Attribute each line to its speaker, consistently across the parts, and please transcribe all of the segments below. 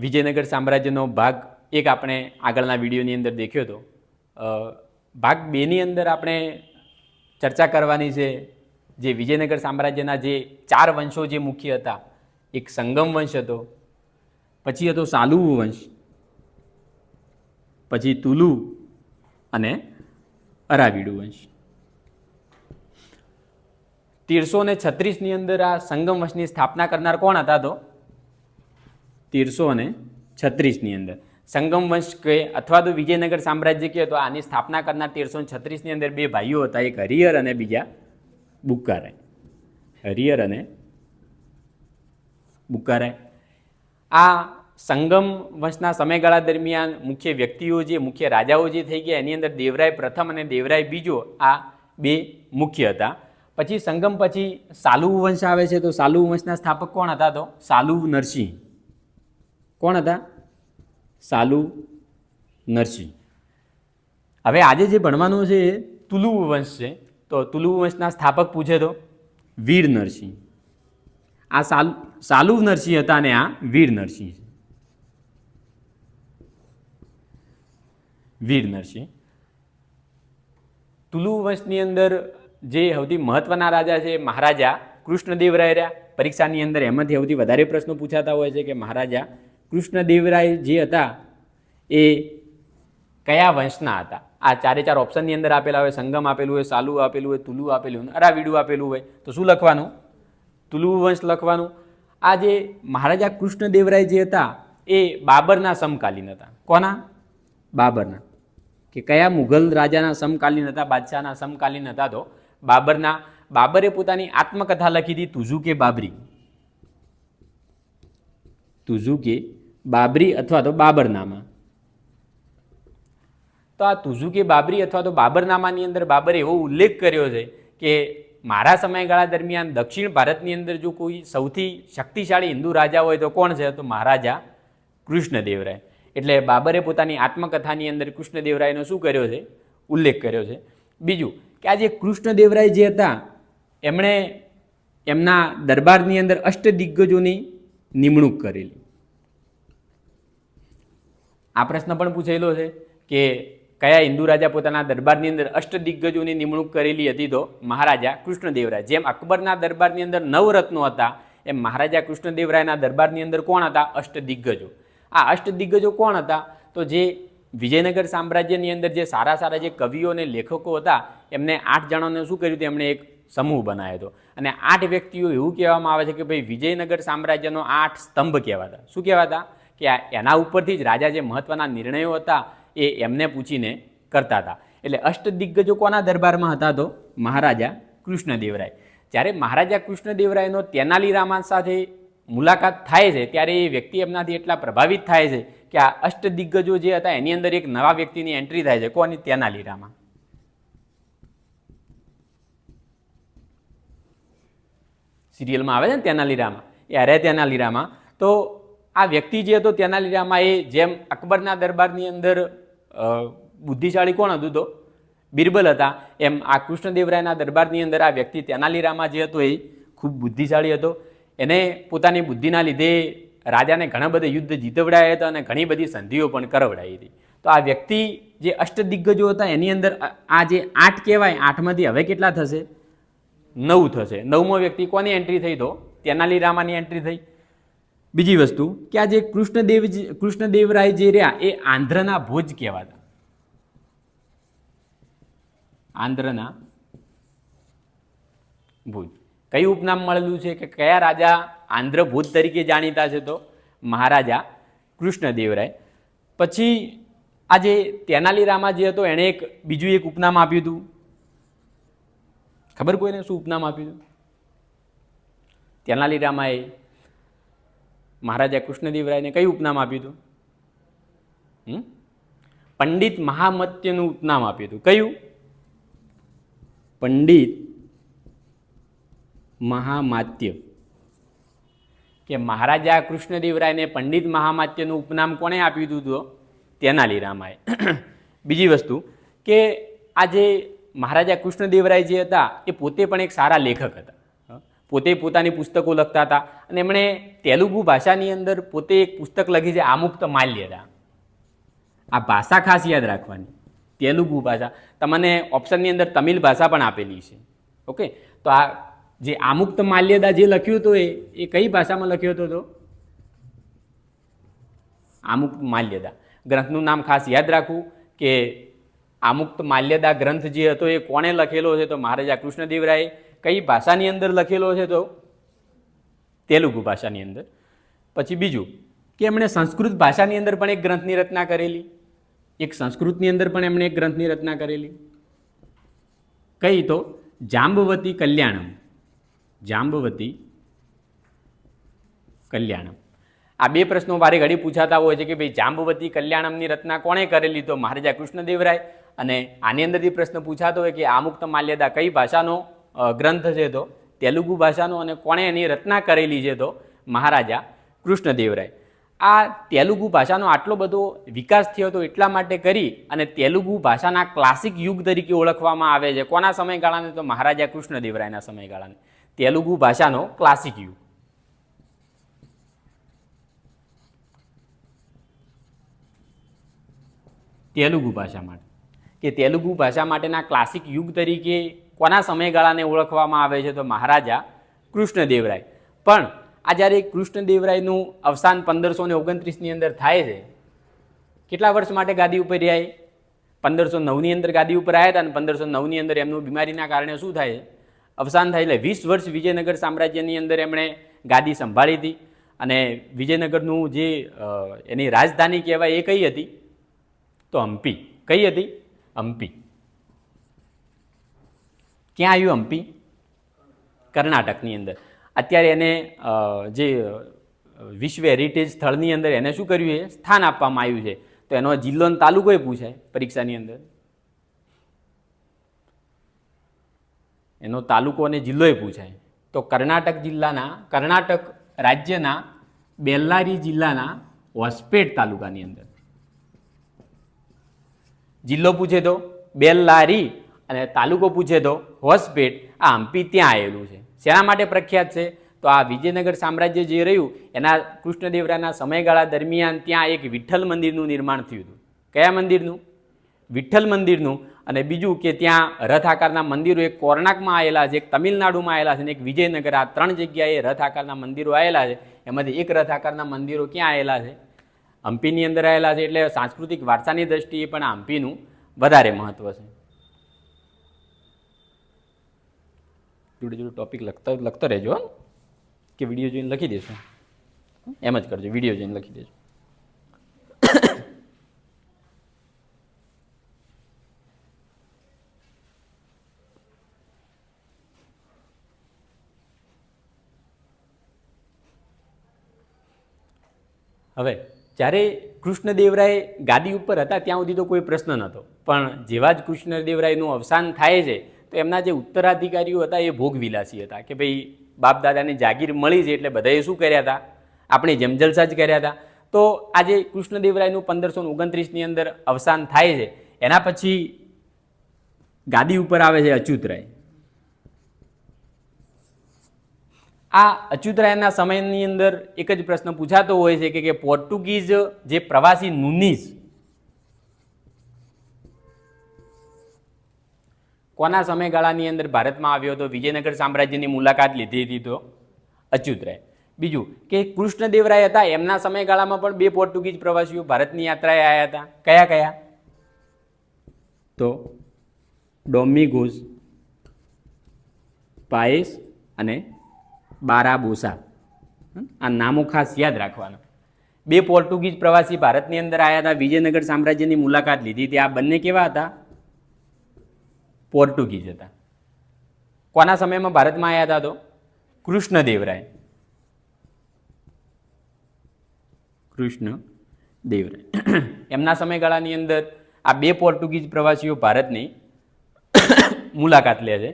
Speaker 1: વિજયનગર સામ્રાજ્યનો ભાગ એક આપણે આગળના વિડીયોની અંદર દેખ્યો હતો. ભાગ 2ની અંદર આપણે ચર્ચા કરવાની છે જે વિજયનગર સામ્રાજ્યના જે 4 વંશો જે મુખ્ય હતા. એક સંગમ વંશ હતો, પછી હતો સાલુવ વંશ, પછી તુલુ અને અરાવીડુ વંશ. 1336ની અંદર આ સંગમ વંશની સ્થાપના કરનાર કોણ હતા? તો 1336ની અંદર સંગમ વંશ કહે અથવા તો વિજયનગર સામ્રાજ્ય કહે તો આની સ્થાપના કરનાર 1336ની અંદર 2 ભાઈઓ હતા, એક હરિહર અને બીજા બુક્કારાય. હરિહર અને બુક્કારાય. આ સંગમ વંશના સમયગાળા દરમિયાન મુખ્ય વ્યક્તિઓ જે મુખ્ય રાજાઓ જે થઈ ગયા એની અંદર દેવરાય પ્રથમ અને દેવરાય બીજો આ 2 મુખ્ય હતા. પછી સંગમ પછી સાલુવ વંશ આવે છે. તો સાલુવ વંશના સ્થાપક કોણ હતા? તો સાલુવ નરસિંહ. કોણ હતા? સાલુવ નરસિંહ. હવે આજે જે ભણવાનું છે એ તુલુવ વંશ છે. તો તુલુવ વંશના સ્થાપક પૂછે તો વીર નરસિંહ. આ સાલુવ નરસિંહ હતા અને આ વીર નરસિંહ છે. વીર નરસિંહ. તુલુવ વંશની અંદર જે સૌથી મહત્વના રાજા છે મહારાજા કૃષ્ણદેવરાય રહ્યા. પરીક્ષાની અંદર એમાંથી સૌથી વધારે પ્રશ્નો પૂછાતા હોય છે કે મહારાજા કૃષ્ણદેવરાય જે હતા એ કયા વંશના હતા? આ 4 ઓપ્શનની અંદર આપેલા હોય. સંગમ આપેલું હોય, સાલુવ આપેલું હોય, તુલુ આપેલું હોય, અરાવીડુ આપેલું હોય. તો શું લખવાનું? તુલુવ વંશ લખવાનું. આ જે મહારાજા કૃષ્ણદેવરાય જે હતા એ બાબરના સમકાલીન હતા. કોના? બાબરના. કે કયા મુઘલ રાજાના સમકાલીન હતા? બાદશાહના સમકાલીન હતા. તો બાબરના. બાબરે પોતાની આત્મકથા લખી હતી તુઝુકે બાબરી. તુઝુકે બાબરી અથવા તો બાબરનામા. તો આ તુઝુકે બાબરી અથવા તો બાબરનામાની અંદર બાબરે એવો ઉલ્લેખ કર્યો છે કે મારા સમયગાળા દરમિયાન દક્ષિણ ભારતની અંદર જો કોઈ સૌથી શક્તિશાળી હિન્દુ રાજા હોય તો કોણ છે? તો મહારાજા કૃષ્ણદેવરાય. એટલે બાબરે પોતાની આત્મકથાની અંદર કૃષ્ણદેવરાયનો શું કર્યો છે? ઉલ્લેખ કર્યો છે. બીજું કે આ જે કૃષ્ણદેવરાય જે હતા એમણે એમના દરબારની અંદર અષ્ટદિગ્ગજોની નિમણૂક કરેલી. આ પ્રશ્ન પણ પૂછેલો છે કે કયા હિન્દુ રાજા પોતાના દરબારની અંદર અષ્ટદિગ્ગજોની નિમણૂક કરેલી હતી? તો મહારાજા કૃષ્ણદેવરાય. જેમ અકબરના દરબારની અંદર 9 રત્નો હતા એમ મહારાજા કૃષ્ણદેવરાયના દરબારની અંદર કોણ હતા? અષ્ટદિગ્ગજો. આ અષ્ટદિગ્ગજો કોણ હતા? તો જે વિજયનગર સામ્રાજ્યની અંદર જે સારા જે કવિઓ અને લેખકો હતા એમને 8 જણાને શું કર્યું હતું? એમણે એક સમૂહ બનાવ્યો હતો અને 8 વ્યક્તિઓ એવું કહેવામાં આવે છે કે ભાઈ વિજયનગર સામ્રાજ્યનો 8 સ્તંભ કહેવાતા. શું કહેવાતા? કે એના ઉપરથી જ રાજા જે મહત્વના નિર્ણયો હતા એ એમને પૂછીને કરતા હતા. એટલે અષ્ટદિગ્ગજો કોના દરબારમાં હતા? તો મહારાજા કૃષ્ણદેવરાય. જ્યારે મહારાજા કૃષ્ણદેવરાયનો તેનાલી રામા સાથે મુલાકાત થાય છે ત્યારે એ વ્યક્તિ એમનાથી એટલા પ્રભાવિત થાય છે કે આ અષ્ટદિગ્ગજો જે હતા એની અંદર એક નવા વ્યક્તિની એન્ટ્રી થાય છે. કોની? તેનાલી રામા. સિરિયલમાં આવે છે ને તેનાલી રામા, એ અરે તેનાલી રામા. તો આ વ્યક્તિ જે હતો તેનાલી રામા એ જેમ અકબરના દરબારની અંદર બુદ્ધિશાળી કોણ હતું? તો બિરબલ હતા. એમ આ કૃષ્ણદેવરાયના દરબારની અંદર આ વ્યક્તિ તેનાલી રામા જે હતો એ ખૂબ બુદ્ધિશાળી હતો. એને પોતાની બુદ્ધિના લીધે રાજાને ઘણા બધા યુદ્ધ જીતવડાયા હતા અને ઘણી બધી સંધિઓ પણ કરવડાવી હતી. તો આ વ્યક્તિ જે અષ્ટદિગ્ગજો હતા એની અંદર આ જે 8 કહેવાય, 8માંથી હવે કેટલા થશે? 9 થશે. 9મો વ્યક્તિ કોની એન્ટ્રી થઈ? તો તેનાલી રામાની એન્ટ્રી થઈ. બીજી વસ્તુ કે આ જે કૃષ્ણદેવરાય જે રહ્યા એ આંધ્રના ભોજ કહેવાતા. આંધ્રના ભોજ. કયું ઉપનામ મળેલું છે કે કયા રાજા આંધ્ર ભોજ તરીકે જાણીતા છે? તો મહારાજા કૃષ્ણદેવરાય. પછી આ જે તેનાલી રામા જે હતો એણે બીજું એક ઉપનામ આપ્યું હતું. ખબર કોઈને શું ઉપનામ આપ્યું હતું? તેનાલી રામાએ મહારાજા કૃષ્ણદેવરાયને કયું ઉપનામ આપ્યું હતું? પંડિત મહામત્યનું ઉપનામ આપ્યું હતું. કયું? પંડિત મહામાત્ય. કે મહારાજા કૃષ્ણદેવરાયને પંડિત મહામાત્યનું ઉપનામ કોણે આપ્યું હતું? તો તેનાલી રામાએ. બીજી વસ્તુ કે આ જે મહારાજા કૃષ્ણદેવરાય જે હતા એ પોતે પણ એક સારા લેખક હતા. પોતે પોતાની પુસ્તકો લખતા હતા અને એમણે તેલુગુ ભાષાની અંદર પોતે એક પુસ્તક લખી છે આમુક્ત માલ્યદા. આ ભાષા ખાસ યાદ રાખવાની, તેલુગુ ભાષા. તમને ઓપ્શનની અંદર તમિલ ભાષા પણ આપેલી છે. ઓકે, તો આ જે આમુક્ત માલ્યદા જે લખ્યું હતું એ કઈ ભાષામાં લખ્યો હતો? તો આમુક્ત માલ્યદા ગ્રંથનું નામ ખાસ યાદ રાખવું કે આમુક્ત માલ્યદા ગ્રંથ જે હતો એ કોણે લખેલો છે? તો મહારાજા કૃષ્ણદેવરાયે. કઈ ભાષાની અંદર લખેલો છે? તો તેલુગુ ભાષાની અંદર. પછી બીજું કે એમણે સંસ્કૃત ભાષાની અંદર પણ એક ગ્રંથની રચના કરેલી, એક સંસ્કૃતની અંદર પણ એમણે એક ગ્રંથની રચના કરેલી. કઈ? તો જાંબવતી કલ્યાણમ. જાંબવતી કલ્યાણમ. આ બે પ્રશ્નો વારે ઘડી પૂછાતા હોય છે કે ભાઈ જાંબવતી કલ્યાણમની રચના કોણે કરેલી? તો મહારાજા કૃષ્ણદેવરાય. અને આની અંદરથી પ્રશ્ન પૂછાતો હોય કે આમુક્ત માલ્યદા કઈ ભાષાનો ગ્રંથ છે? તો તેલુગુ ભાષાનો. અને કોણે એની રચના કરેલી છે? તો મહારાજા કૃષ્ણદેવરાય. આ તેલુગુ ભાષાનો આટલો બધો વિકાસ થયો હતો એટલા માટે કરી અને તેલુગુ ભાષાના ક્લાસિક યુગ તરીકે ઓળખવામાં આવે છે. કોના સમયગાળાને? તો મહારાજા કૃષ્ણદેવરાયના સમયગાળાને તેલુગુ ભાષાનો ક્લાસિક યુગ. તેલુગુ ભાષા માટે કે તેલુગુ ભાષા માટેના ક્લાસિક યુગ તરીકે કોના સમયગાળાને ઓળખવામાં આવે છે? તો મહારાજા કૃષ્ણદેવરાય. પણ આ જ્યારે કૃષ્ણદેવરાયનું અવસાન 1529ની અંદર થાય છે, કેટલા વર્ષ માટે ગાદી ઉપર રહ્યા? 1509ની અંદર ગાદી ઉપર આવ્યા હતા અને 1509ની અંદર એમનું બીમારીના કારણે શું થાય છે? અવસાન થાય. એટલે 20 વર્ષ વિજયનગર સામ્રાજ્યની અંદર એમણે ગાદી સંભાળી હતી. અને વિજયનગરનું જે એની રાજધાની કહેવાય એ કઈ હતી? તો હમ્પી. કઈ હતી? હમ્પી. ક્યાં આવ્યું હમ્પી? કર્ણાટકની અંદર. અત્યારે એને જે વિશ્વ હેરિટેજ સ્થળની અંદર એને શું કર્યું છે? સ્થાન આપવામાં આવ્યું છે. તો એનો જિલ્લો અને તાલુકો એ પૂછાય પરીક્ષાની અંદર. એનો તાલુકો અને જિલ્લો એ પૂછાય. તો કર્ણાટક રાજ્યના બેલ્લારી જિલ્લાના હોસપેટ તાલુકાની અંદર જિલ્લો પૂછે તો બેલ્લારી અને તાલુકો પૂછે તો હોસપેટ. આ હમ્પી ત્યાં આવેલું છે. શેના માટે પ્રખ્યાત છે? તો આ વિજયનગર સામ્રાજ્ય જે રહ્યું એના કૃષ્ણદેવરાયના સમયગાળા દરમિયાન ત્યાં એક વિઠ્ઠલ મંદિરનું નિર્માણ થયું હતું. કયા મંદિરનું? વિઠ્ઠલ મંદિરનું. અને બીજું કે ત્યાં રથ આકારના મંદિરો એક કોર્ણાકમાં આવેલા છે, એક તમિલનાડુમાં આવેલા છે અને એક વિજયનગર. આ 3 જગ્યાએ રથ આકારના મંદિરો આવેલા છે. એમાંથી એક રથ આકારના મંદિરો ક્યાં આવેલા છે? હમ્પીની અંદર આવેલા છે. એટલે સાંસ્કૃતિક વારસાની દ્રષ્ટિએ પણ આ હમ્પીનું વધારે મહત્વ છે. જોડે જોડે ટોપિક લખતો રહેજો કે વિડીયો જોઈને લખી દેશો. એમ જ કરજો, વિડીયો જોઈને લખી દેજો. હવે જ્યારે કૃષ્ણદેવરાય ગાદી ઉપર હતા ત્યાં સુધી તો કોઈ પ્રશ્ન નહોતો. પણ જેવા જ કૃષ્ણદેવરાયનું અવસાન થાય છે તો એમના જે ઉત્તરાધિકારીઓ હતા એ ભોગવિલાસી હતા કે ભાઈ બાપ દાદાની જાગીર મળી છે એટલે બધાએ શું કર્યા હતા? આપણે જેમ જલસા જ કર્યા હતા. તો આજે કૃષ્ણદેવરાયનું 1529ની અંદર અવસાન થાય છે. એના પછી ગાદી ઉપર આવે છે અચ્યુતરાય. આ અચ્યુતરાયના સમયની અંદર એક જ પ્રશ્ન પૂછાતો હોય છે કે પોર્ટુગીઝ જે પ્રવાસી નુનીઝ કોના સમયગાળાની અંદર ભારતમાં આવ્યો હતો? વિજયનગર સામ્રાજ્યની મુલાકાત લીધી હતી તો અચ્યુતરાય. બીજું કે કૃષ્ણદેવરાય હતા એમના સમયગાળામાં પણ 2 પોર્ટુગીઝ પ્રવાસીઓ ભારતની યાત્રાએ આવ્યા હતા. કયા કયા? તો ડોમિગોસ પાએસ અને બારાબોસા. આ નામો ખાસ યાદ રાખવાના. 2 પોર્ટુગીઝ પ્રવાસી ભારતની અંદર આવ્યા હતા, વિજયનગર સામ્રાજ્યની મુલાકાત લીધી હતી. આ બંને કેવા હતા? પોર્ટુગીઝ હતા. કોના સમયમાં ભારતમાં આવ્યા હતા? તો કૃષ્ણદેવરાય. કૃષ્ણદેવરાય એમના સમયગાળાની અંદર આ 2 પોર્ટુગીઝ પ્રવાસીઓ ભારતની મુલાકાત લે છે.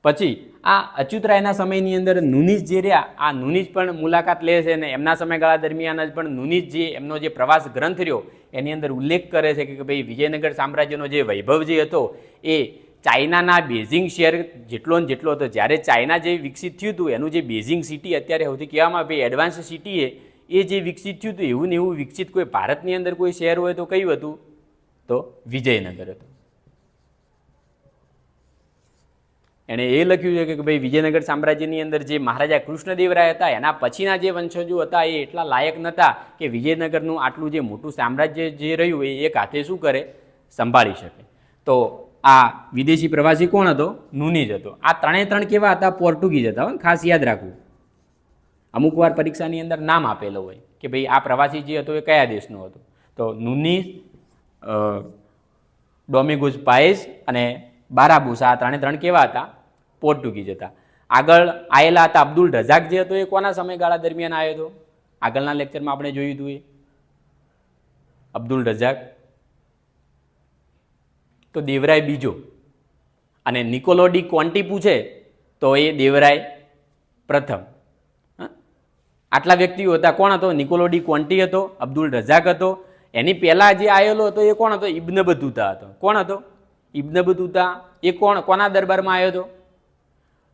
Speaker 1: પછી આ અચ્યુતરાયના સમયની અંદર નુનીઝ જે રહ્યા, આ નુનીઝ પણ મુલાકાત લે છે અને એમના સમયગાળા દરમિયાન જ પણ નુનીઝ જે એમનો જે પ્રવાસ ગ્રંથ રહ્યો એની અંદર ઉલ્લેખ કરે છે કે ભાઈ વિજયનગર સામ્રાજ્યનો જે વૈભવ જે હતો એ ચાઇનાના બેઝિંગ શહેર જેટલો ને જેટલો હતો. જ્યારે ચાઇના જે વિકસિત થયું હતું એનું જે બેઝિંગ સિટી અત્યારે સૌથી કહેવામાં ભાઈ એડવાન્સ સિટી એ જે વિકસિત થયું હતું એવું ને એવું વિકસિત કોઈ ભારતની અંદર કોઈ શહેર હોય તો કયું હતું? તો વિજયનગર હતું. એણે એ લખ્યું છે કે ભાઈ વિજયનગર સામ્રાજ્યની અંદર જે મહારાજા કૃષ્ણદેવરાય હતા એના પછીના જે વંશજો હતા એ એટલા લાયક નહોતા કે વિજયનગરનું આટલું જે મોટું સામ્રાજ્ય જે રહ્યું એ એક હાથે શું કરે? સંભાળી શકે. તો આ વિદેશી પ્રવાસી કોણ હતો? નુનીજ હતો. આ ત્રણ કેવા હતા? પોર્ટુગીઝ હતા. ખાસ યાદ રાખવું. અમુક વાર પરીક્ષાની અંદર નામ આપેલો હોય કે ભાઈ આ પ્રવાસી જે હતો એ કયા દેશનો હતો? તો નુનીઝ, ડોમિગોસ પાએસ અને બારાબુસા, આ ત્રણ કેવા હતા? પોર્ટુગીઝ હતા. આગળ આવેલા હતા અબ્દુલ રઝાક જે હતો એ કોના સમયગાળા દરમિયાન આવ્યો હતો? આગળના લેક્ચરમાં આપણે જોયું હતું. એ અબ્દુલ રઝાક તો દેવરાય બીજો, અને નિકોલો ડી કોન્ટી પૂછે તો એ દેવરાય પ્રથમ. આટલા વ્યક્તિઓ હતા. કોણ હતો? નિકોલો ડી કોન્ટી હતો, અબ્દુલ રઝાક હતો. એની પહેલા જે આવેલો હતો એ કોણ હતો? ઇબ્ન બતુતા હતો. કોણ હતો? ઇબ્ન બતુતા. એ કોના દરબારમાં આવ્યો હતો?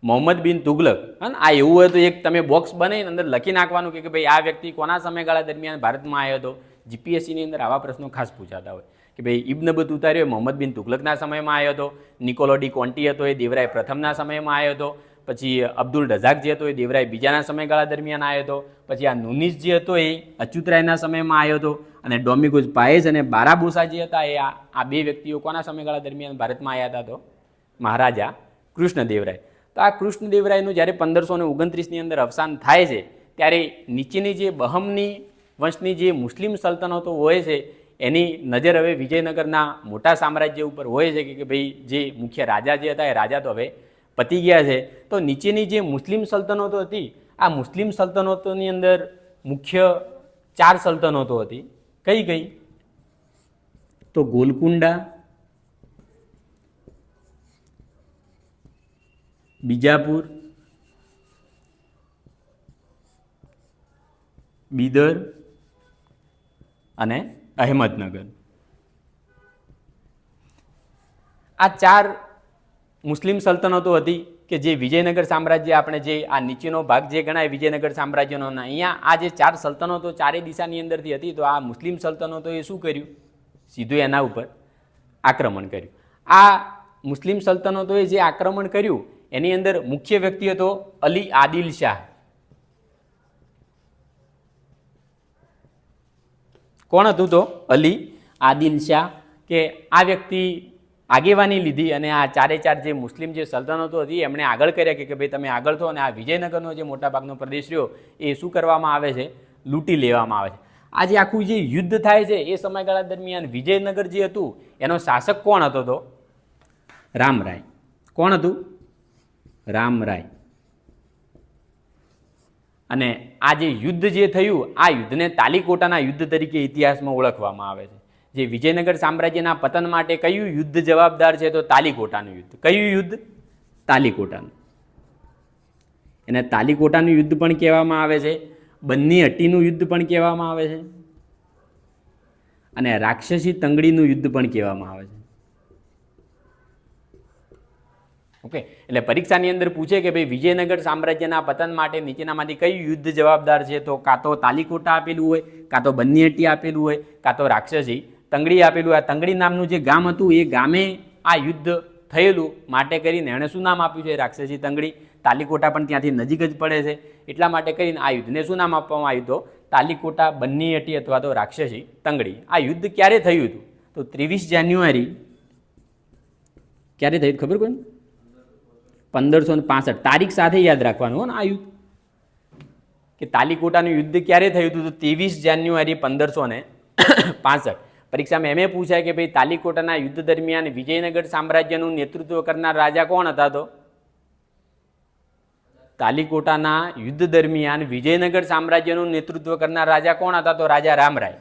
Speaker 1: મોહમ્મદ બિન તુગલક. આ એવું હોય તો એક તમે બોક્સ બનાવીને અંદર લખી નાખવાનું કે ભાઈ આ વ્યક્તિ કોના સમયગાળા દરમિયાન ભારતમાં આવ્યો હતો. જીપીએસસીની અંદર આવા પ્રશ્નો ખાસ પૂછાતા હોય કે ભાઈ ઇબ્ન બતુતા રહ્યો મોહમ્મદ બિન તુગલકના સમયમાં આવ્યો હતો. નિકોલો ડી કોન્ટી હતો એ દેવરાય પ્રથમના સમયમાં આવ્યો હતો. પછી અબ્દુલ રઝાક જે હતો એ દેવરાય બીજાના સમયગાળા દરમિયાન આવ્યો હતો. પછી આ નુનીસ જે હતો એ અચ્યુતરાયના સમયમાં આવ્યો હતો. અને ડોમિગોસ પાએસ અને બારાબુસા જે હતા એ આ બે વ્યક્તિઓ કોના સમયગાળા દરમિયાન ભારતમાં આવ્યા હતા? તો મહારાજા કૃષ્ણદેવરાય. તો આ કૃષ્ણદેવરાયનું જ્યારે 1529ની અંદર અવસાન થાય છે ત્યારે નીચેની જે બહમની વંશની જે મુસ્લિમ સલ્તનતો હોય છે એની નજર હવે વિજયનગરના મોટા સામ્રાજ્ય ઉપર હોય છે કે ભાઈ જે મુખ્ય રાજા જે હતા એ રાજા તો હવે પતી ગયા છે. તો નીચેની જે મુસ્લિમ સલ્તનતો હતી આ મુસ્લિમ સલ્તનતોની અંદર મુખ્ય 4 સલ્તનતો હતી. કઈ કઈ? તો ગોલકુંડા, બીજાપુર, બીદર અને અહેમદનગર. આ 4 મુસ્લિમ સલ્તનતો હતી કે જે વિજયનગર સામ્રાજ્ય આપણે જે આ નીચેનો ભાગ જે ગણાય વિજયનગર સામ્રાજ્યનો, અહીંયા આ જે 4 સલ્તનતો ચારે દિશાની અંદરથી હતી તો આ મુસ્લિમ સલ્તનતોએ શું કર્યું? સીધું એના ઉપર આક્રમણ કર્યું. આ મુસ્લિમ સલ્તનતોએ જે આક્રમણ કર્યું એની અંદર મુખ્ય વ્યક્તિ હતો અલી આદિલ શાહ. કોણ હતું? તો અલી આદિલ શાહ. કે આ વ્યક્તિ આગેવાની લીધી અને આ ચારે ચાર જે મુસ્લિમ જે સલ્તનતો હતી એમણે આગળ કર્યા કે ભાઈ તમે આગળ થો અને આ વિજયનગરનો જે મોટાભાગનો પ્રદેશ રહ્યો એ શું કરવામાં આવે છે? લૂંટી લેવામાં આવે છે. આ જે આખું જે યુદ્ધ થાય છે એ સમયગાળા દરમિયાન વિજયનગર જે હતું એનો શાસક કોણ હતો? તો રામરાય. કોણ હતું? રામરાય. અને આ જે યુદ્ધ જે થયું આ યુદ્ધને તાલીકોટાના યુદ્ધ તરીકે ઇતિહાસમાં ઓળખવામાં આવે છે. જે વિજયનગર સામ્રાજ્યના પતન માટે કયું યુદ્ધ જવાબદાર છે? તો તાલીકોટાનું યુદ્ધ. કયું યુદ્ધ? તાલીકોટાનું. એને તાલીકોટાનું યુદ્ધ પણ કહેવામાં આવે છે, બન્ની હટ્ટીનું યુદ્ધ પણ કહેવામાં આવે છે અને રાક્ષસી તંગડીનું યુદ્ધ પણ કહેવામાં આવે છે. ઓકે, એટલે પરીક્ષાની અંદર પૂછે કે ભાઈ વિજયનગર સામ્રાજ્યના પતન માટે નીચેનામાંથી કયું યુદ્ધ જવાબદાર છે? તો કાં તો તાલીકોટા આપેલું હોય, કાં તો બન્ની હટ્ટી આપેલું હોય, કાં તો રાક્ષસી તંગડી આપેલું. આ તંગડી નામનું જે ગામ હતું એ ગામે આ યુદ્ધ થયેલું માટે કરીને એણે શું નામ આપ્યું છે? રાક્ષસી તંગડી. તાલીકોટા પણ ત્યાંથી નજીક જ પડે છે એટલા માટે કરીને આ યુદ્ધને શું નામ આપવામાં આવ્યું? તો તાલીકોટા, બન્ની હટ્ટી અથવા તો રાક્ષસી તંગડી. આ યુદ્ધ ક્યારે થયું હતું? તો 23 જાન્યુઆરી. ક્યારે થયું ખબર કોઈને? 1565. તારીખ સાથે યાદ રાખવાનું હો ને આ યુદ્ધ, કે તાલીકોટાનું યુદ્ધ ક્યારે થયું હતું? તો 23 જાન્યુઆરી 1565. પરીક્ષામાં એમ પૂછાય કે ભાઈ તાલીકોટાના યુદ્ધ દરમિયાન વિજયનગર સામ્રાજ્યનું નેતૃત્વ કરનાર રાજા કોણ હતા? તો તાલીકોટાના યુદ્ધ દરમિયાન વિજયનગર સામ્રાજ્યનું નેતૃત્વ કરનાર રાજા કોણ હતા? તો રાજા રામરાય.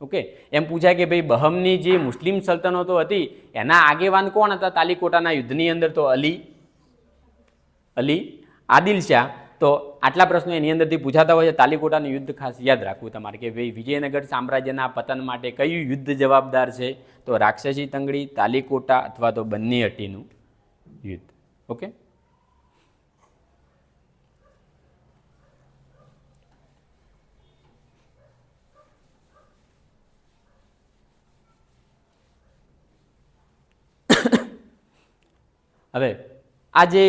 Speaker 1: ઓકે, એમ પૂછાય કે ભાઈ બહમની જે મુસ્લિમ સલ્તનતો હતી એના આગેવાન કોણ હતા તાલીકોટાના યુદ્ધની અંદર? તો અલી આદિલ શાહ. તો આટલા પ્રશ્નો એની અંદરથી પૂછાતા હોય છે. તાલીકોટાનું યુદ્ધ ખાસ યાદ રાખવું તમારે કે ભાઈ વિજયનગર સામ્રાજ્યના પતન માટે કયું યુદ્ધ જવાબદાર છે? તો રાક્ષસી તંગડી, તાલીકોટા અથવા તો બન્નીહટ્ટીનું યુદ્ધ. ઓકે, હવે આ જે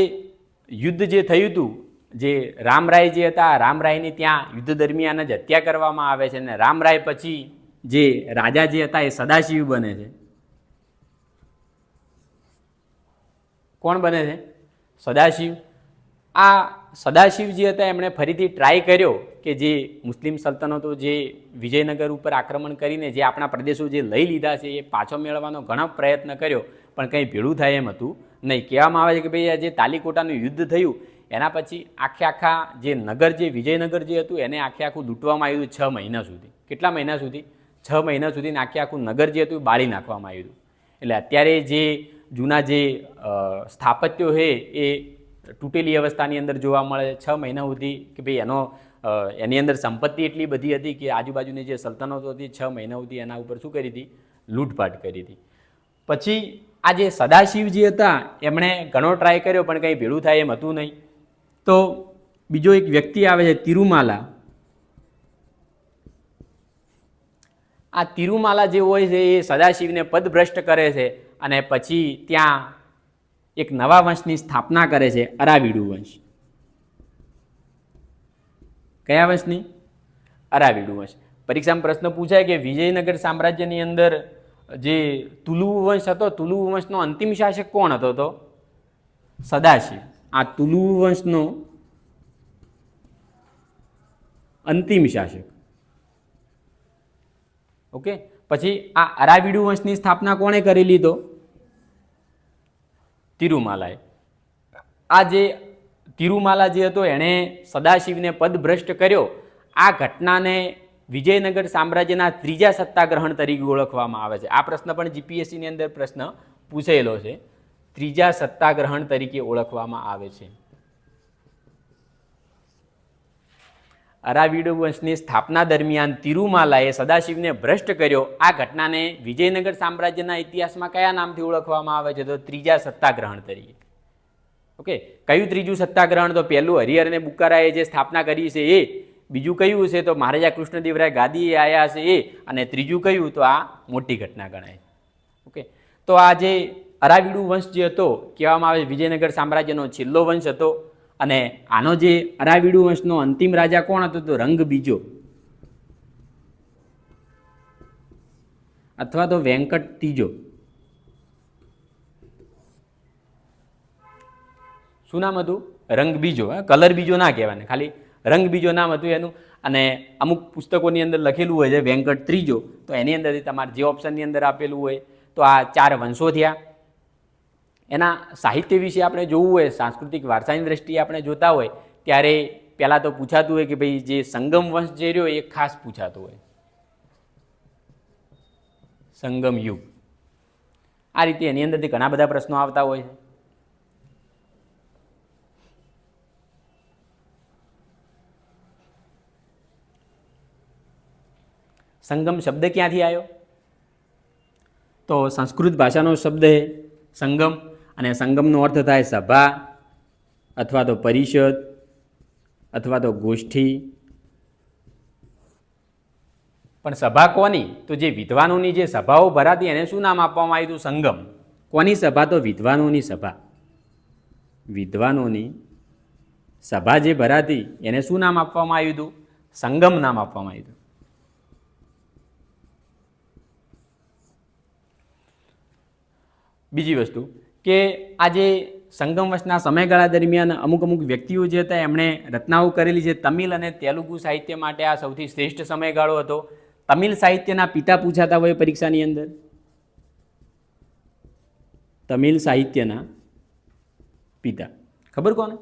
Speaker 1: યુદ્ધ જે થયું હતું, જે રામરાય જે હતા, રામરાયની ત્યાં યુદ્ધ દરમિયાન જ હત્યા કરવામાં આવે છે અને રામરાય પછી જે રાજા જે હતા એ સદાશિવ બને છે. કોણ બને છે? સદાશિવ. આ સદાશિવ જે હતા એમણે ફરીથી ટ્રાય કર્યો કે જે મુસ્લિમ સલ્તનતો જે વિજયનગર ઉપર આક્રમણ કરીને જે આપણા પ્રદેશો જે લઈ લીધા છે એ પાછો મેળવવાનો ઘણો પ્રયત્ન કર્યો, પણ કંઈ ભેળું થાય એમ હતું નહીં. કહેવામાં આવે છે કે ભાઈ આ જે તાલીકોટાનું યુદ્ધ થયું એના પછી આખા જે નગર જે વિજયનગર જે હતું એને આખું લૂંટવામાં આવ્યું 6 મહિના સુધી. કેટલા મહિના સુધી? 6 મહિના સુધી આખું નગર જે હતું એ બાળી નાખવામાં આવ્યું. એટલે અત્યારે જે જૂના જે સ્થાપત્યો છે એ તૂટેલી અવસ્થાની અંદર જોવા મળે. 6 મહિના સુધી કે ભાઈ એની અંદર સંપત્તિ એટલી બધી હતી કે આજુબાજુની જે સલ્તનતો હતી 6 મહિના સુધી એના ઉપર શું કરી હતી? લૂંટપાટ કરી હતી. પછી આ જે સદાશિવ જે હતા એમણે ઘણો ટ્રાય કર્યો પણ કંઈ ભેળું થાય એમ હતું નહીં. તો બીજો એક વ્યક્તિ આવે છે તિરુમાલા. આ તિરુમાલા જે હોય છે એ સદાશિવને પદભ્રષ્ટ કરે છે અને પછી ત્યાં એક નવા વંશની સ્થાપના કરે છે, અરાવિડુ વંશ. કયા વંશની? અરાવિડુ વંશ. પરીક્ષામાં પ્રશ્ન પૂછાય કે વિજયનગર સામ્રાજ્યની અંદર જે તુલુવ વંશ હતો, તુલુવ વંશનો અંતિમ શાસક કોણ હતો? તો સદાશિવ. આ તુલુવ વંશનો અંતિમ શાસક. ઓકે, પછી આ અરાવિડુ વંશની સ્થાપના કોણે કરેલી? તો તિરુમાલાએ. આ જે તિરુમાલા જે હતો એણે સદાશિવને પદભ્રષ્ટ કર્યો. આ ઘટનાને વિજયનગર સામ્રાજ્યના ત્રીજા સત્તાગ્રહણ તરીકે ઓળખવામાં આવે છે. આ પ્રશ્ન પણ જીપીએસસીની અંદર પ્રશ્ન પૂછેલો છે. ત્રીજા સત્તાગ્રહણ તરીકે ઓળખવામાં આવે છે. અરાવિડુ વંશની સ્થાપના દરમિયાન તિરુમાલાએ સદાશિવને ભ્રષ્ટ કર્યો. આ ઘટનાને વિજયનગર સામ્રાજ્યના ઇતિહાસમાં કયા નામથી ઓળખવામાં આવે છે? તો ત્રીજા સત્તાગ્રહણ તરીકે. ઓકે, કયું ત્રીજું સત્તાગ્રહણ? તો પહેલું હરિહર અને બુકારાએ જે સ્થાપના કરી છે એ. બીજું કયું છે? તો મહારાજા કૃષ્ણદેવરાય ગાદીએ આવ્યા છે એ. અને ત્રીજું કયું? તો આ મોટી ઘટના ગણાય. ઓકે, તો આ જે અરાવિડુ વંશ જે હતો કહેવામાં આવે વિજયનગર સામ્રાજ્યનો છેલ્લો વંશ હતો. અને આનો જે અરાવિડુ વંશનો અંતિમ રાજા કોણ હતો? તો રંગ બીજો અથવા તો વેંકટ ત્રીજો. શું નામ હતું? રંગ બીજો. કલર બીજો ના કહેવાય, ખાલી રંગ બીજો નામ હતું એનું. અને અમુક પુસ્તકોની અંદર લખેલું હોય છે વેંકટ ત્રીજો. તો એની અંદરથી તમારે જે ઓપ્શનની અંદર આપેલું હોય તો આ 4 વંશો થયા. એના સાહિત્ય વિશે આપણે જોવું હોય, સાંસ્કૃતિક વારસાની દ્રષ્ટિએ આપણે જોતા હોય ત્યારે પહેલાં તો પૂછાતું હોય કે ભાઈ જે સંગમ વંશ જે રહ્યો એ ખાસ પૂછાતું હોય. સંગમ યુગ. આ રીતે એની અંદરથી ઘણા બધા પ્રશ્નો આવતા હોય છે. સંગમ શબ્દ ક્યાંથી આવ્યો? તો સંસ્કૃત ભાષાનો શબ્દ છે સંગમ. અને સંગમનો અર્થ થાય સભા અથવા તો પરિષદ અથવા તો ગોષ્ઠી. પણ સભા કોની? તો જે વિદ્વાનોની જે સભાઓ ભરાતી એને શું નામ આપવામાં આવ્યું હતું? સંગમ. કોની સભા? તો વિદ્વાનોની સભા. વિદ્વાનોની સભા જે ભરાતી એને શું નામ આપવામાં આવ્યું હતું? સંગમ નામ આપવામાં આવ્યું હતું. બીજી વસ્તુ કે આજે સંગમ વંશના સમયગાળા દરમિયાન અમુક વ્યક્તિઓ જે હતા એમણે રચનાઓ કરેલી છે. તમિલ અને તેલુગુ સાહિત્ય માટે આ સૌથી શ્રેષ્ઠ સમયગાળો હતો. તમિલ સાહિત્યના પિતા પૂછાતા હોય પરીક્ષાની અંદર. તમિલ સાહિત્યના પિતા ખબર કોને?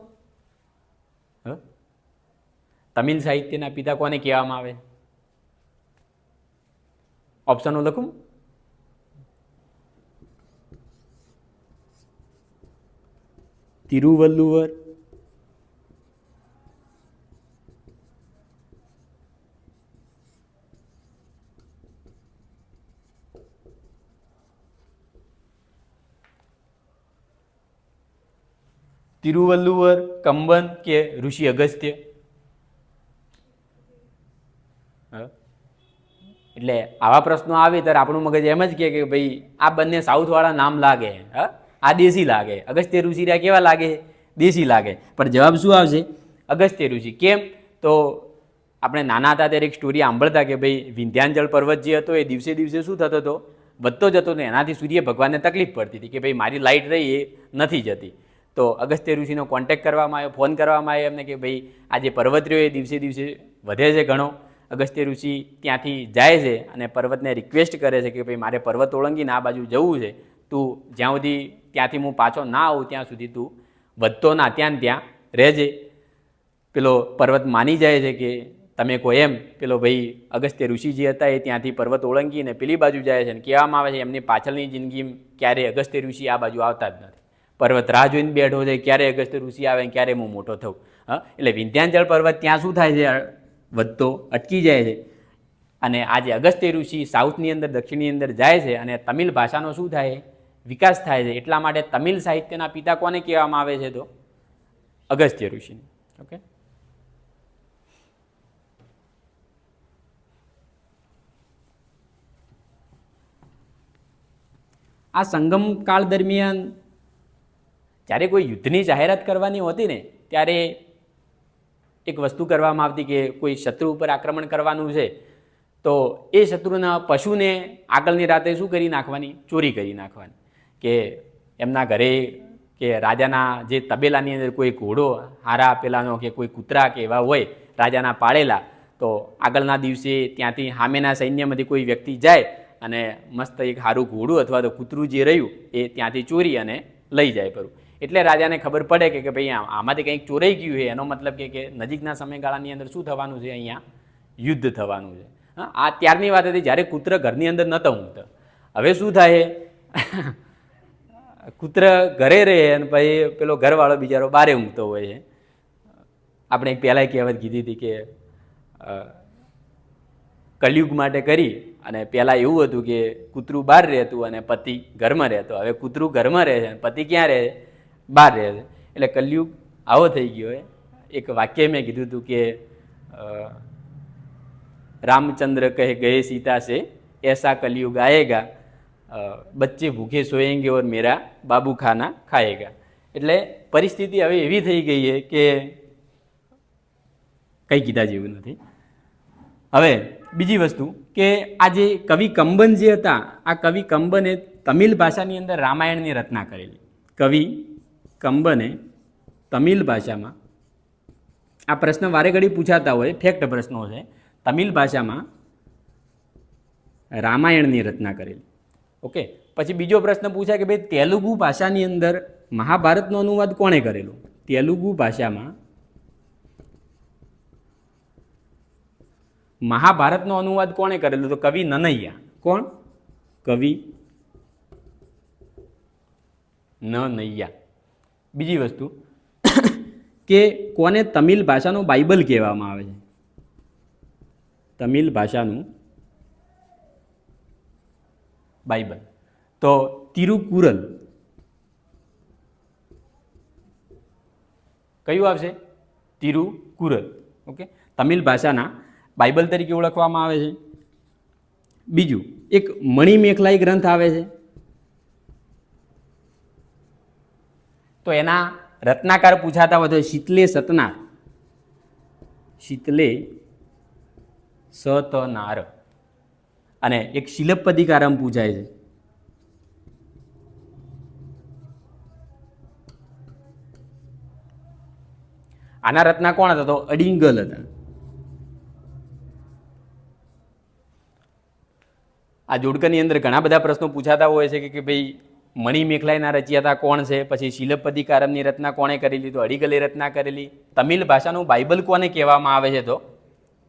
Speaker 1: તમિલ સાહિત્યના પિતા કોને કહેવામાં આવે? ઓપ્શનો લખું. તિરુવલ્લુવર, તિરુવલ્લુવર, કંબન કે ઋષિ અગસ્ત્ય? એટલે આવા પ્રશ્નો આવે ત્યારે આપણું મગજ એમ જ કે ભાઈ આ બંને સાઉથવાળા નામ લાગે, આ દેશી લાગે. અગસ્ત્ય ઋષિ રહ્યા કેવા લાગે? દેશી લાગે. પણ જવાબ શું આવશે? અગસ્ત્ય ઋષિ. કેમ? તો આપણે નાના હતા ત્યારે એક સ્ટોરી સાંભળતા કે ભાઈ વિંધ્યાચલ પર્વત જે હતો એ દિવસે દિવસે શું થતો હતો? વધતો જતો ને એનાથી સૂર્ય ભગવાનને તકલીફ પડતી હતી કે ભાઈ મારી લાઇટ રહી એ નથી જતી. તો અગસ્ત્ય ઋષિનો કોન્ટેક્ટ કરવામાં આવ્યો, ફોન કરવામાં આવ્યો એમને કે ભાઈ આ જે પર્વત રહ્યો એ દિવસે દિવસે વધે છે ઘણો. અગસ્ત્ય ઋષિ ત્યાંથી જાય છે અને પર્વતને રિક્વેસ્ટ કરે છે કે ભાઈ મારે પર્વત ઓળંગીને આ બાજુ જવું છે, તું જ્યાં સુધી ત્યાંથી હું પાછો ના આવું ત્યાં સુધી તું વધતો ના, ત્યાં ત્યાં રહેજે. પેલો પર્વત માની જાય છે કે તમે કહો એમ. પેલો ભાઈ અગસ્ત્ય ઋષિ જે હતા એ ત્યાંથી પર્વત ઓળંગીને પેલી બાજુ જાય છે અને કહેવામાં આવે છે એમની પાછળની જિંદગી ક્યારેય અગસ્ત્ય ઋષિ આ બાજુ આવતા જ નથી. પર્વત રાહ જોઈને બેઠો છે ક્યારે અગસ્ત્ય ઋષિ આવે ને ક્યારે હું મોટો થઉં. એટલે વિંધ્યાચલ પર્વત ત્યાં શું થાય છે? વધતો અટકી જાય છે. અને આ જે અગસ્ત્ય ઋષિ સાઉથની અંદર, દક્ષિણની અંદર જાય છે અને તમિલ ભાષાનો શું થાય? વિકાસ થાય છે. એટલા માટે તમિલ સાહિત્યના પિતા કોને કહેવામાં આવે છે? તો અગસ્ત્ય ઋષિને. ઓકે. આ સંગમ કાળ દરમિયાન જ્યારે કોઈ યુદ્ધની જાહેરાત કરવાની હોતી ને ત્યારે એક વસ્તુ કરવામાં આવતી કે કોઈ શત્રુ ઉપર આક્રમણ કરવાનું છે તો એ શત્રુના પશુને આગળની રાતે શું કરી નાખવાની? ચોરી કરી નાખવાની. કે એમના ઘરે કે રાજાના જે તબેલાની અંદર કોઈ ઘોડો હારા પેલાનો કે કોઈ કૂતરા કે એવા હોય રાજાના પાળેલા, તો આગળના દિવસે ત્યાંથી સામેના સૈન્યમાંથી કોઈ વ્યક્તિ જાય અને મસ્ત એક સારું ઘોડું અથવા તો કૂતરું જે રહ્યું એ ત્યાંથી ચોરી અને લઈ જાય પરું. એટલે રાજાને ખબર પડે કે ભાઈ આમાંથી કંઈક ચોરાઈ ગયું છે, એનો મતલબ કે નજીકના સમયગાળાની અંદર શું થવાનું છે? અહીંયા યુદ્ધ થવાનું છે. આ ત્યારની વાત હતી જ્યારે કૂતર ઘરની અંદર નહોતો ઊંઘતો. હવે શું થાય? કૂતર ઘરે રહે અને પછી પેલો ઘરવાળો બિચારો બારે ઊંઘતો હોય છે. આપણે એક પહેલાં કહેવત કીધી હતી કે કલયુગ માટે કરી અને પહેલાં એવું હતું કે કૂતરું બહાર રહેતું અને પતિ ઘરમાં રહેતો. હવે કૂતરું ઘરમાં રહે છે અને પતિ ક્યાં રહે? બહાર રહે છે. એટલે કલયુગ આવો થઈ ગયો હોય. એક વાક્ય મેં કીધું હતું કે रामचंद्र कहे गए सीता से ऐसा कलयुग आएगा, बच्चे भूखे सोएंगे और मेरा बाबू खाना खाएगा. એટલે પરિસ્થિતિ હવે એવી થઈ ગઈ છે કે કંઈ કીધા જેવું નથી. હવે બીજી વસ્તુ કે આ જે કવિ કંબન જે હતા, આ કવિ કંબને તમિલ ભાષાની અંદર રામાયણની રચના કરેલી. કવિ કંબને તમિલ ભાષામાં, આ પ્રશ્ન વારે ઘડી પૂછાતા હોય, ફેક્ટ પ્રશ્નો છે, તમિલ ભાષામાં રામાયણની રચના કરેલી. ઓકે. પછી બીજો પ્રશ્ન પૂછાય કે ભાઈ તેલુગુ ભાષાની અંદર મહાભારતનો અનુવાદ કોણે કરેલો? તેલુગુ ભાષામાં મહાભારતનો અનુવાદ કોણે કરેલો? તો કવિ નનૈયા. કોણ? કવિ નનૈયા. બીજી વસ્તુ કે કોને તમિલ ભાષાનો બાઇબલ કહેવામાં આવે છે? તમિલ ભાષાનું બાઇબલ તો તિરુકુરલ. કયું આવશે? તિરુકુરલ. ઓકે. તમિલ ભાષાના બાઇબલ તરીકે ઓળખવામાં આવે છે. બીજું એક મણિમેખલાઈ ગ્રંથ આવે છે, તો એના રત્નાકાર પૂછાતા હોય તો શીતલે સતનાર. શીતલે સતનાર. અને એક શિલપદિકારમ પૂછાય છે. આના રત્ના કોણ હતા? તો અડિંગલ હતા. આ જોડકરની અંદર ઘણા બધા પ્રશ્નો પૂછાતા હોય છે કે ભાઈ મણિમેખલાઈના રચયિતા કોણ છે, પછી શિલપદિકારમની રચના કોણે કરેલી? તો અડિગલે રચના કરેલી. તમિલ ભાષાનું બાઇબલ કોને કહેવામાં આવે છે? તો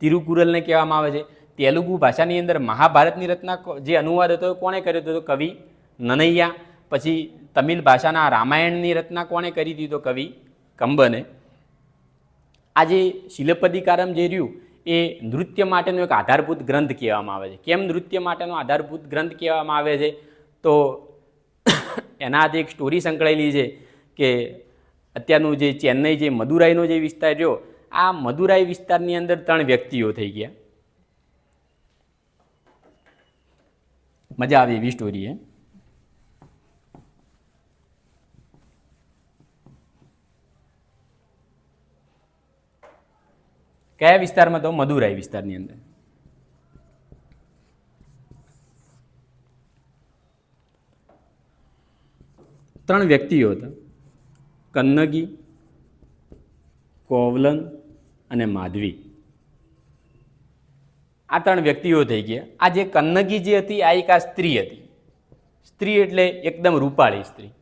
Speaker 1: તિરુકુરલને કહેવામાં આવે છે. તેલુગુ ભાષાની અંદર મહાભારતની રચના જે અનુવાદ હતો કોણે કર્યો હતો? તો કવિ નનૈયા. પછી તમિલ ભાષાના રામાયણની રચના કોણે કરી હતી? તો કવિ કંબને. આ જે શિલપદિકારમ જે રહ્યું એ નૃત્ય માટેનો એક આધારભૂત ગ્રંથ કહેવામાં આવે છે. કેમ નૃત્ય માટેનો આધારભૂત ગ્રંથ કહેવામાં આવે છે? તો એના આજે એક સ્ટોરી સંકળાયેલી છે કે અત્યારનું જે ચેન્નઈ, જે મદુરાઈનો જે વિસ્તાર રહ્યો, આ મદુરાઈ વિસ્તારની અંદર 3 વ્યક્તિઓ થઈ ગયા. મજા આવે એવી સ્ટોરી છે. કયા વિસ્તારમાં? તો મદુરાઈ વિસ્તારની અંદર. ત્રણ વ્યક્તિઓ હતા, કન્નગી, કોવલન અને માધવી. આ 3 વ્યક્તિઓ થઈ ગયા. આ જે કન્નગી જે હતી, આ એક સ્ત્રી હતી. સ્ત્રી એટલે એકદમ રૂપાળી સ્ત્રી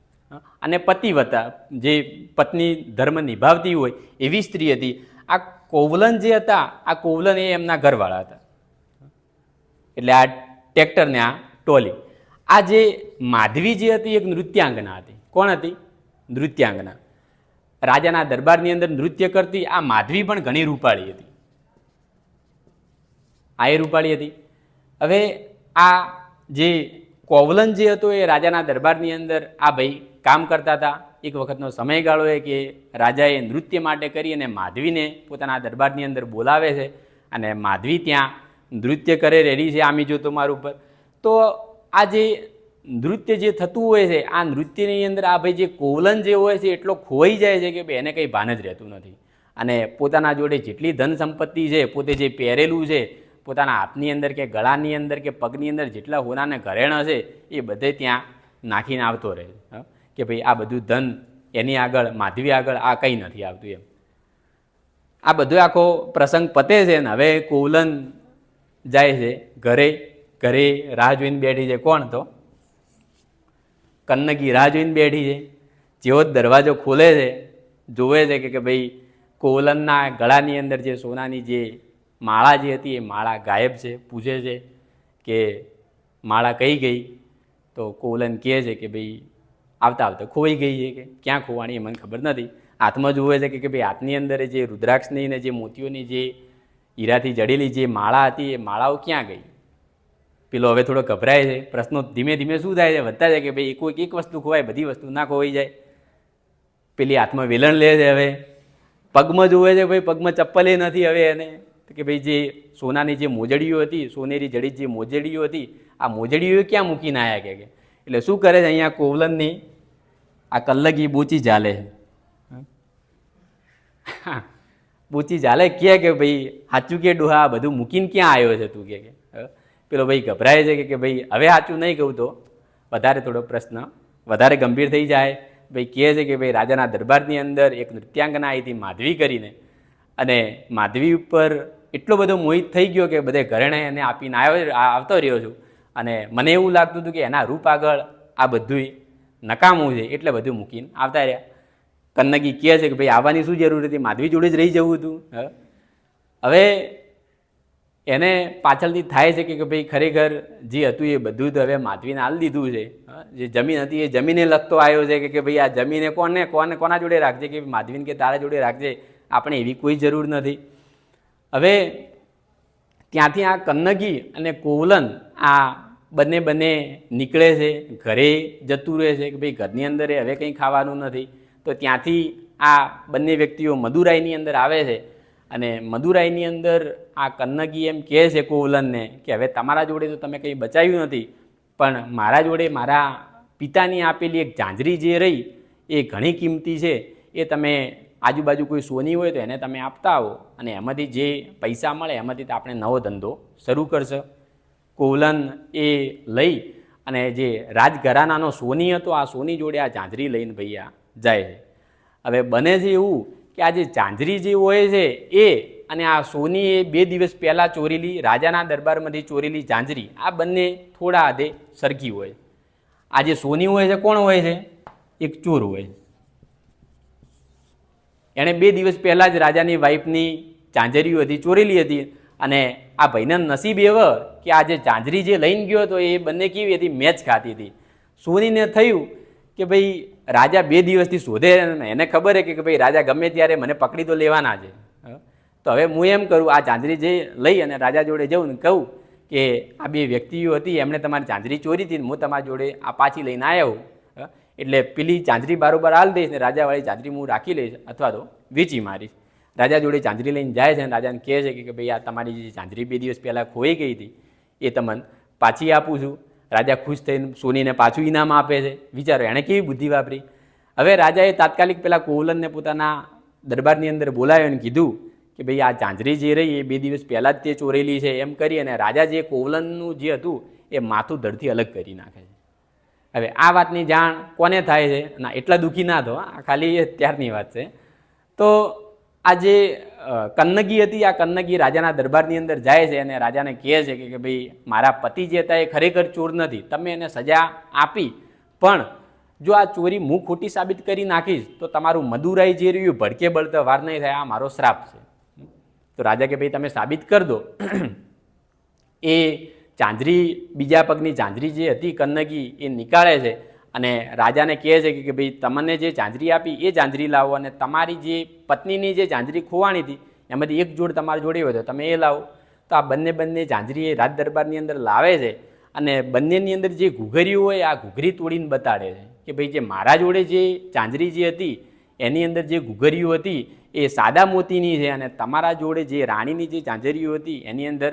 Speaker 1: અને પતિવ્રતા, જે પત્ની ધર્મ નિભાવતી હોય એવી સ્ત્રી હતી. આ કોવલન જે હતા, આ કોવલન એ એમના ઘરવાળા હતા, એટલે આ ટ્રેક્ટરને આ ટોલી. આ જે માધવી જે હતી, એક નૃત્યાંગના હતી. કોણ હતી? નૃત્યાંગના. રાજાના દરબારની અંદર નૃત્ય કરતી આ માધવી પણ ઘણી રૂપાળી હતી. આ એ રૂપાળી હતી. હવે આ જે કોવલન જે હતો, એ રાજાના દરબારની અંદર આ ભાઈ કામ કરતા હતા. એક વખતનો સમયગાળો એ કે રાજાએ નૃત્ય માટે કરી અને માધવીને પોતાના દરબારની અંદર બોલાવે છે અને માધવી ત્યાં નૃત્ય કરે રેડી છે, આમી જો તમારા ઉપર. તો આ જે નૃત્ય જે થતું હોય છે, આ નૃત્યની અંદર આ ભાઈ જે કોવલન જે હોય છે એટલો ખોવાઈ જાય છે કે ભાઈ એને કંઈ ભાન જ રહેતું નથી. અને પોતાના જોડે જેટલી ધન સંપત્તિ છે, પોતે જે પહેરેલું છે, પોતાના હાથની અંદર કે ગળાની અંદર કે પગની અંદર જેટલા હોનાને ઘરેણા છે એ બધે ત્યાં નાખીને આવતો રહે છે કે ભાઈ આ બધું ધન એની આગળ, માધવી આગળ આ કંઈ નથી આવતું એમ. આ બધો આખો પ્રસંગ પતે છે ને હવે કોવલન જાય છે ઘરે. ઘરે રાહ જોઈને બેઠી છે. કોણ? તો કન્નગી રાહ જોઈને બેઠી છે. જેવો દરવાજો ખોલે છે, જોવે છે કે ભાઈ કોવલનના ગળાની અંદર જે સોનાની જે માળા જે હતી એ માળા ગાયબ છે. પૂછે છે કે માળા કઈ ગઈ? તો કોવલન કહે છે કે ભાઈ આવતા આવતા ખોવાઈ ગઈ છે. કે ક્યાં ખોવાણી એ મને ખબર નથી. હાથમાં જોવે છે કે ભાઈ હાથની અંદર જે રુદ્રાક્ષની ને જે મોતીઓની જે હીરાથી જડેલી જે માળા હતી એ માળાઓ ક્યાં ગઈ? પેલો હવે થોડો ગભરાય છે. પ્રશ્નો ધીમે ધીમે શું થાય છે? વધતા જાય કે ભાઈ કોઈક એક વસ્તુ ખોવાય, બધી વસ્તુ ના ખોવાઈ જાય. પેલી હાથમાં વેલણ લે છે. હવે પગમાં જોવે છે, ભાઈ પગમાં ચપ્પલે નથી હવે એને. કે ભાઈ જે સોનાની જે મોજડીઓ હતી, સોનેરી જડી જે મોજડીઓ હતી, આ મોજડીઓ ક્યાં મૂકીને આવ્યા કે? એટલે શું કરે છે અહીંયા કોવલનની આ કલ્લગી બૂચી ચાલે છે. બૂચી ચાલે કે ભાઈ સાચું કે ડોહા આ બધું મૂકીને ક્યાં આવ્યો છે તું? કે પેલો ભાઈ ગભરાય છે કે ભાઈ હવે સાચું નહીં કહું તો વધારે થોડો પ્રશ્ન વધારે ગંભીર થઈ જાય. ભાઈ કહે છે કે ભાઈ રાજાના દરબારની અંદર એક નૃત્યાંગના આવી હતી માધવી કરીને, અને માધવી ઉપર એટલો બધો મોહિત થઈ ગયો કે બધે ઘરેણે એને આપીને આવતો રહ્યો છું. અને મને એવું લાગતું હતું કે એના રૂપ આગળ આ બધું નકામું છે, એટલે બધું મૂકીને આવતા રહ્યા. કન્નગી કહે છે કે ભાઈ આવવાની શું જરૂર હતી? માધવી જોડે જ રહી જવું હતું. હવે એને પાછળથી થાય છે કે ભાઈ ખરેખર જે હતું એ બધું જ હવે માધવીને આલી દીધું છે. જે જમીન હતી એ જમીને લગતો આવ્યો છે કે ભાઈ આ જમીને કોના જોડે રાખજે? કે માધવીને કે તારા જોડે રાખજે, આપણે એવી કોઈ જરૂર નથી. હવે ત્યાંથી આ કન્નગી અને કોવલન આ બંને નીકળે છે, ઘરે જતું રહે છે કે ભાઈ ઘરની અંદર હવે કંઈ ખાવાનું નથી. તો ત્યાંથી આ બંને વ્યક્તિઓ મદુરાઈની અંદર આવે છે. અને મદુરાઈની અંદર આ કન્નગી એમ કહે છે કોવલનને કે હવે તમારા જોડે તો તમે કંઈ બચાવ્યું નથી, પણ મારા જોડે મારા પિતાની આપેલી એક ઝાંઝરી જે રહી એ ઘણી કિંમતી છે. એ તમે આજુબાજુ કોઈ સોની હોય તો એને તમે આપતા આવો, અને એમાંથી જે પૈસા મળે એમાંથી આપણે નવો ધંધો શરૂ કરશે. કોવલન એ લઈ અને જે રાજઘરાનાનો સોની હતો, આ સોની જોડે આ ઝાંઝરી લઈને ભૈયા જાય છે. હવે બને છે એવું કે આ જે ઝાંઝરી જે હોય છે એ અને આ સોની એ 2 દિવસ પહેલાં ચોરેલી, રાજાના દરબારમાંથી ચોરેલી ઝાંઝરી, આ બંને થોડા હદે સરખી હોય. આ જે સોની હોય છે કોણ હોય છે? એક ચોર હોય. એણે 2 દિવસ પહેલાં જ રાજાની વાઈફની ઝાંઝરીઓ હતી ચોરેલી હતી. અને આ ભાઈના નસીબ એવો કે આ જે ઝાંઝરી જે લઈને ગયો હતો એ બંને કેવી હતી? મેચ ખાતી હતી. સોનીને થયું કે ભાઈ રાજા 2 દિવસથી શોધે, એને ખબર છે કે ભાઈ રાજા ગમે ત્યારે મને પકડી તો લેવાના છે. તો હવે હું એમ કરું, આ ઝાંઝરી જે લઈ અને રાજા જોડે જઉં ને કહું કે આ 2 વ્યક્તિઓ હતી એમણે તમારી ઝાંઝરી ચોરી હતી, હું તમારી જોડે આ પાછી લઈને આવ્યો. એટલે પેલી ઝાંઝરી બારોબાર હાલ દઈશ ને રાજાવાળી ઝાંઝરી હું રાખી લઈશ અથવા તો વેચી મારીશ. રાજા જોડે ઝાંઝરી લઈને જાય છે અને રાજાને કહે છે કે ભાઈ આ તમારી જે ઝાંઝરી 2 દિવસ પહેલાં ખોઈ ગઈ હતી એ તમને પાછી આપું છું. રાજા ખુશ થઈને સોનીને પાછું ઇનામ આપે છે. વિચારો એણે કેવી બુદ્ધિ વાપરી. હવે રાજાએ તાત્કાલિક પેલા કોવલનને પોતાના દરબારની અંદર બોલાવ્યો અને કીધું કે ભાઈ આ ઝાંઝરી જે રહી એ 2 દિવસ પહેલાં જ તે ચોરેલી છે એમ કરી અને રાજા જે કોવલનનું જે હતું એ માથું ધડથી અલગ કરી નાખે છે. હવે આ વાતની જાણ કોને થાય છે? ના, એટલા દુઃખી ના થો, આ ખાલી ત્યારની વાત છે. તો આ જે કન્નગી હતી આ કન્નગી રાજાના દરબારની અંદર જાય છે અને રાજાને કહે છે કે ભાઈ મારા પતિ જે હતા એ ખરેખર ચોર નથી, તમે એને સજા આપી, પણ જો આ ચોરી હું ખોટી સાબિત કરી નાખીશ તો તમારું મદુરાઈ જે રહ્યું ભડકે બળતા વાર નહીં થાય, આ મારો શ્રાપ છે. તો રાજા કે ભાઈ તમે સાબિત કરી દો. એ ઝાંઝરી બીજા પગની ઝાંઝરી જે હતી કન્નગી એ નીકાળે છે અને રાજાને કહે છે કે ભાઈ તમને જે ઝાંઝરી આપી એ ઝાંઝરી લાવો અને તમારી જે પત્નીની જે ઝાંઝરી ખોવાણી હતી એમાંથી એક જોડ તમારી જોડે હોય તો તમે એ લાવો. તો આ બંને ઝાંઝરી એ રાજ દરબારની અંદર લાવે છે અને બંનેની અંદર જે ઘૂઘરીઓ હોય આ ઘૂઘરી તોડીને બતાડે છે કે ભાઈ જે મારા જોડે જે ઝાંઝરી જે હતી એની અંદર જે ઘૂઘરીઓ હતી એ સાદા મોતીની છે અને તમારા જોડે જે રાણીની જે ઝાંઝરીઓ હતી એની અંદર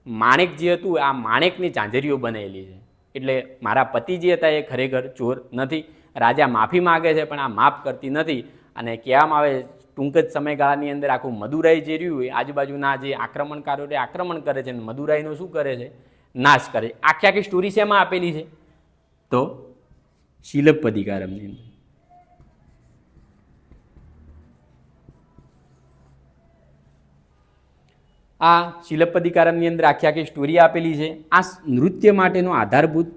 Speaker 1: માણેક જે હતું આ માણેકની ઝાંઝરીઓ બનાવેલી છે. એટલે મારા પતિ જે હતા એ ખરેખર ચોર નથી. રાજા માફી માગે છે પણ આ માફ કરતી નથી અને કહેવામાં આવે ટૂંક જ સમયગાળાની અંદર આખું મદુરાઈ જે રહ્યું એ આજુબાજુના જે આક્રમણકારો આક્રમણ કરે છે અને મદુરાઈનો શું કરે છે? નાશ કરે છે. આખી સ્ટોરી શેમાં આપેલી છે? તો શિલપ્પદિકારમની અંદર. આ શિલપ્પદિકારમની અંદર આખી સ્ટોરી આપેલી છે. આ નૃત્ય માટેનો આધારભૂત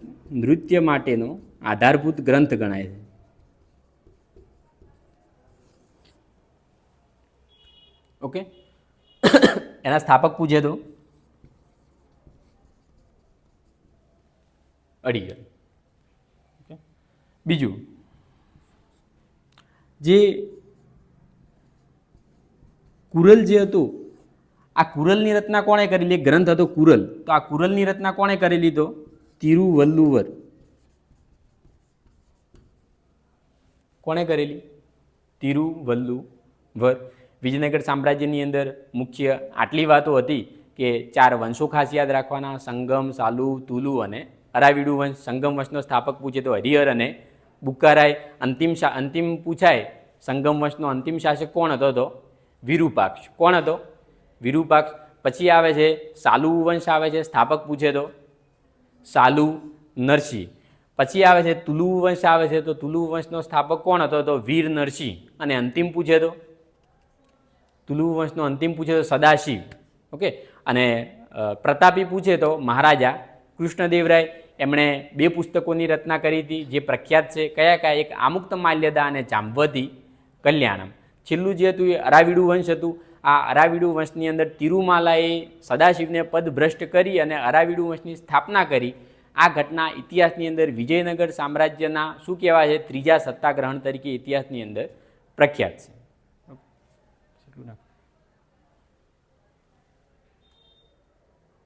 Speaker 1: ગ્રંથ ગણાય છે. ઓકે, એના સ્થાપક પૂછે તો અડીગર. બીજું જે કુરલ જે હતું આ કુરલની રચના કોણે કરેલી? એક ગ્રંથ હતો કુરલ. તો આ કુરલની રચના કોણે કરેલી? તો તિરુવલ્લુવર. કોણે કરેલી? તિરુવલ્લુવર. વિજયનગર સામ્રાજ્યની અંદર મુખ્ય આટલી વાતો હતી કે 4 વંશો ખાસ યાદ રાખવાના: સંગમ, સાલુ, તુલુ અને અરાવિડુ વંશ. સંગમ વંશનો સ્થાપક પૂછે તો હરિહર અને બુક્કારાય. અંતિમ પૂછાય સંગમ વંશનો અંતિમ શાસક કોણ હતો? તો વિરૂપાક્ષ. કોણ હતો? વિરૂપાક્ષ. પછી આવે છે સાલુ વંશ આવે છે, સ્થાપક પૂછે તો સાલુ નરસિંહ. પછી આવે છે તુલુ વંશ આવે છે, તો તુલુ વંશનો સ્થાપક કોણ હતો? તો વીર નરસિંહ. અને અંતિમ પૂછે તો તુલુ વંશનો અંતિમ પૂછે તો સદાશિવ. ઓકે. અને પ્રતાપી પૂછે તો મહારાજા કૃષ્ણદેવરાય. એમણે 2 પુસ્તકોની રચના કરી હતી જે પ્રખ્યાત છે. કયા? એક આમુક્ત માલ્યદા અને જાંબવતી કલ્યાણમ. છેલ્લું જે હતું એ અરાવિડુ વંશ હતું. આ અરાવિડુ વંશની અંદર તિરુમાલાએ સદાશિવને પદ ભ્રષ્ટ કરી અને અરાવિડુ વંશની સ્થાપના કરી. આ ઘટના ઇતિહાસની અંદર વિજયનગર સામ્રાજ્યના શું કહેવાય છે? 3જા સત્તાગ્રહણ તરીકે ઇતિહાસની અંદર પ્રખ્યાત છે.